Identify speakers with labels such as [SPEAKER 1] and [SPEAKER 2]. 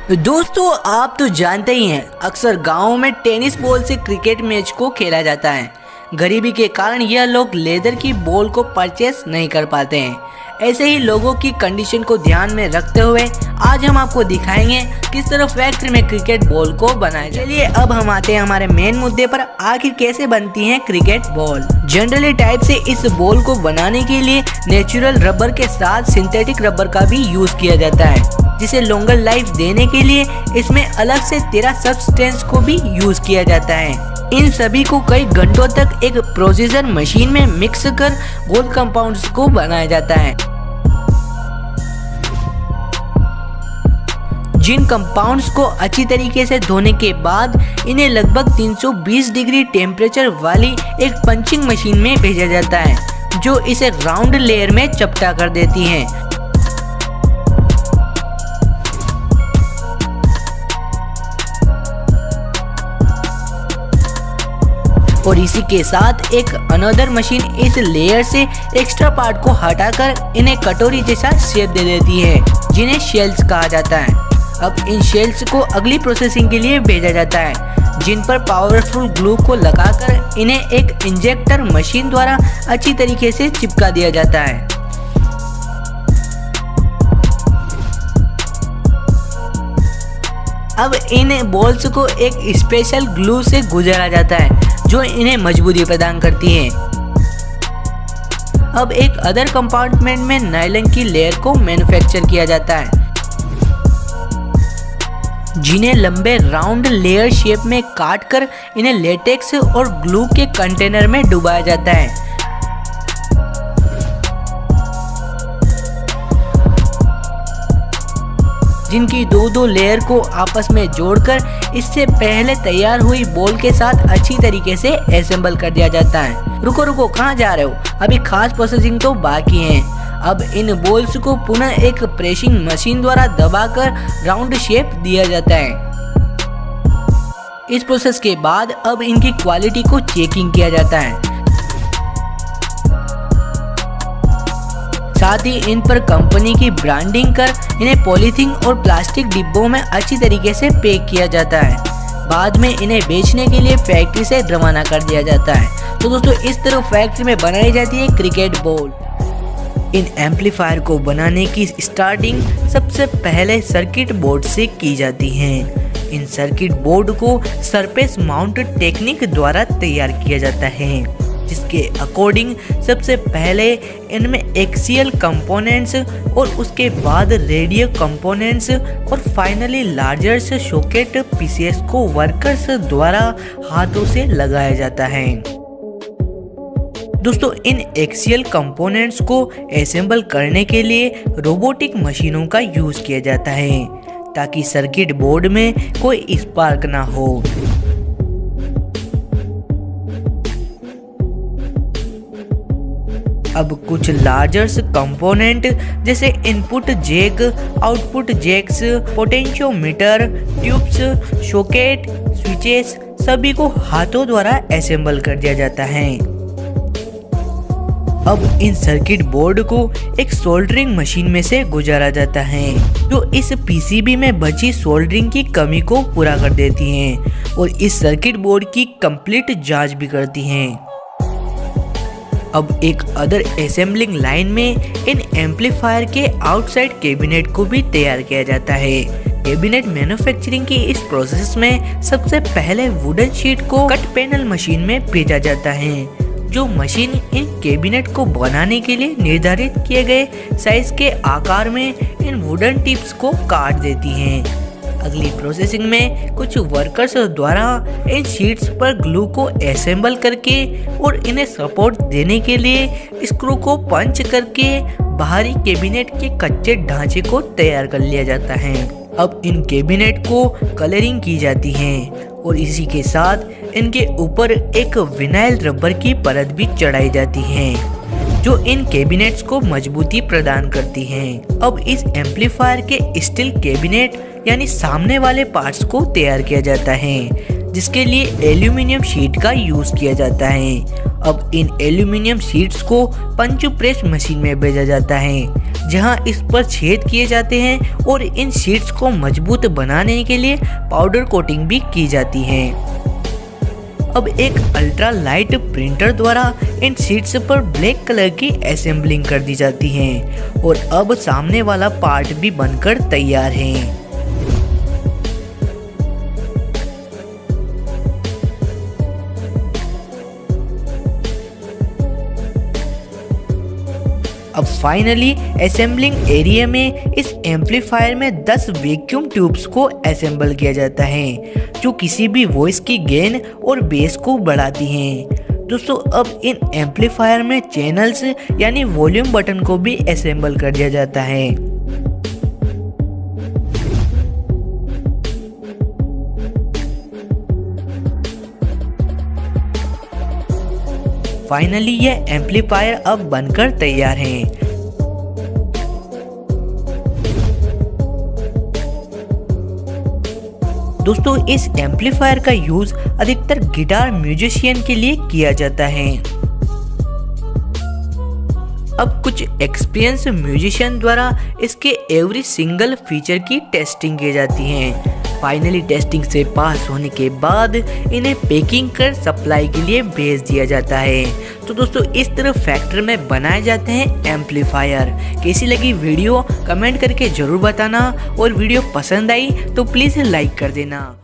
[SPEAKER 1] दोस्तों आप तो जानते ही हैं, अक्सर गाँव में टेनिस बॉल से क्रिकेट मैच को खेला जाता है। गरीबी के कारण यह लोग लेदर की बॉल को परचेस नहीं कर पाते हैं। ऐसे ही लोगों की कंडीशन को ध्यान में रखते हुए आज हम आपको दिखाएंगे किस तरह फैक्ट्री में क्रिकेट बॉल को बनाया जाए। चलिए अब हम आते हैं हमारे मेन मुद्दे पर, आखिर कैसे बनती है क्रिकेट बॉल। जनरली टाइप से इस बॉल को बनाने के लिए नेचुरल रबर के साथ सिंथेटिक रबर का भी यूज किया जाता है, जिसे लॉन्गर लाइफ देने के लिए इसमें अलग से 13 सब्सटेंस को भी यूज किया जाता है। इन सभी को कई घंटों तक एक प्रोसेसर मशीन में मिक्स कर गोल कंपाउंड्स को बनाया जाता है। जिन कंपाउंड्स को अच्छी तरीके से धोने के बाद इन्हें लगभग 320 डिग्री टेम्परेचर वाली एक पंचिंग मशीन में भेजा जाता है, जो इसे राउंड लेयर में चपटा कर देती है। और इसी के साथ एक अनदर मशीन इस लेयर से एक्स्ट्रा पार्ट को हटाकर इन्हें कटोरी जैसा शेप दे देती है, जिन्हें शेल्स कहा जाता है। अब इन शेल्स को अगली प्रोसेसिंग के लिए भेजा जाता है, जिन पर पावरफुल ग्लू को लगाकर इन्हें एक इंजेक्टर मशीन द्वारा अच्छी तरीके से चिपका दिया जाता है। अब इन बॉल्स को एक स्पेशल ग्लू से गुजारा जाता है, जो इन्हें मजबूती प्रदान करती है। अब एक अदर कंपार्टमेंट में नायलॉन की लेयर को मैन्युफैक्चर किया जाता है, जिन्हें लंबे राउंड लेयर शेप में काट कर इन्हें लेटेक्स और ग्लू के कंटेनर में डुबाया जाता है। जिनकी दो लेयर को आपस में जोड़कर इससे पहले तैयार हुई बॉल के साथ अच्छी तरीके से असेंबल कर दिया जाता है। रुको कहाँ जा रहे हो, अभी खास प्रोसेसिंग तो बाकी है। अब इन बॉल्स को पुनः एक प्रेसिंग मशीन द्वारा दबाकर राउंड शेप दिया जाता है। इस प्रोसेस के बाद अब इनकी क्वालिटी को चेकिंग किया जाता है, साथ ही इन पर कंपनी की ब्रांडिंग कर इन्हें पॉलीथीन और प्लास्टिक डिब्बों में अच्छी तरीके से पैक किया जाता है। बाद में इन्हें बेचने के लिए फैक्ट्री से रवाना कर दिया जाता है। तो दोस्तों इस तरह फैक्ट्री में बनाई जाती है क्रिकेट बॉल। इन एम्पलीफायर को बनाने की स्टार्टिंग सबसे पहले सर्किट बोर्ड से की जाती है। इन सर्किट बोर्ड को सरफेस माउंट टेक्निक द्वारा तैयार किया जाता है, जिसके अकॉर्डिंग सबसे पहले इनमें एक्सियल कंपोनेंट्स और उसके बाद रेडियल कंपोनेंट्स और फाइनली लार्जर सॉकेट पीसेस को वर्कर्स द्वारा हाथों से लगाया जाता है। दोस्तों इन एक्सियल कंपोनेंट्स को असेंबल करने के लिए रोबोटिक मशीनों का यूज किया जाता है, ताकि सर्किट बोर्ड में कोई स्पार्क ना हो। अब कुछ लार्जर कंपोनेंट जैसे input jack, output jacks, potentiometer, tubes, socket, switches सभी को हाथों द्वारा असेंबल कर दिया जाता है। अब इन सर्किट बोर्ड को एक सोल्डरिंग मशीन में से गुजारा जाता है, जो इस पीसीबी में बची सोल्डरिंग की कमी को पूरा कर देती हैं और इस सर्किट बोर्ड की कंप्लीट जांच भी करती हैं। अब एक अदर असेंबलिंग लाइन में इन एम्पलीफायर के आउटसाइड कैबिनेट को भी तैयार किया जाता है। कैबिनेट मैन्युफैक्चरिंग की इस प्रोसेस में सबसे पहले वुडन शीट को कट पैनल मशीन में भेजा जाता है, जो मशीन इन कैबिनेट को बनाने के लिए निर्धारित किए गए साइज के आकार में इन वुडन टिप्स को काट देती हैं। अगली प्रोसेसिंग में कुछ वर्कर्स द्वारा इन शीट्स पर ग्लू को असेंबल करके और इन्हें सपोर्ट देने के लिए स्क्रू को पंच करके बाहरी कैबिनेट के कच्चे ढांचे को तैयार कर लिया जाता है। अब इन कैबिनेट को कलरिंग की जाती है और इसी के साथ इनके ऊपर एक विनाइल रबर की परत भी चढ़ाई जाती है, जो इन कैबिनेट्स को मजबूती प्रदान करती हैं। अब इस एम्पलीफायर के स्टील कैबिनेट यानी सामने वाले पार्ट्स को तैयार किया जाता है, जिसके लिए एल्यूमिनियम शीट का यूज किया जाता है। अब इन एल्यूमिनियम शीट्स को पंच प्रेस मशीन में भेजा जाता है, जहां इस पर छेद किए जाते हैं और इन शीट्स को मजबूत बनाने के लिए पाउडर कोटिंग भी की जाती है। अब एक अल्ट्रा लाइट प्रिंटर द्वारा इन शीट्स पर ब्लैक कलर की असेंबलिंग कर दी जाती है और अब सामने वाला पार्ट भी बनकर तैयार है। अब फाइनली असेंबलिंग एरिया में इस एम्पलीफायर में 10 वैक्यूम ट्यूब्स को असेंबल किया जाता है जो किसी भी वॉइस की गेन और बेस को बढ़ाती हैं। दोस्तों अब इन एम्पलीफायर में चैनल्स यानी वॉल्यूम बटन को भी असेंबल कर दिया जाता है। फाइनली यह एम्पलीफायर अब बनकर तैयार है। दोस्तों इस एम्पलीफायर का यूज अधिकतर गिटार म्यूजिशियन के लिए किया जाता है। अब कुछ एक्सपीरियंस म्यूजिशियन द्वारा इसके एवरी सिंगल फीचर की टेस्टिंग की जाती है। फाइनली टेस्टिंग से पास होने के बाद इन्हें पैकिंग कर सप्लाई के लिए भेज दिया जाता है। तो दोस्तों इस तरह फैक्ट्री में बनाए जाते हैं एम्पलीफायर। कैसी लगी वीडियो कमेंट करके जरूर बताना और वीडियो पसंद आई तो प्लीज़ लाइक कर देना।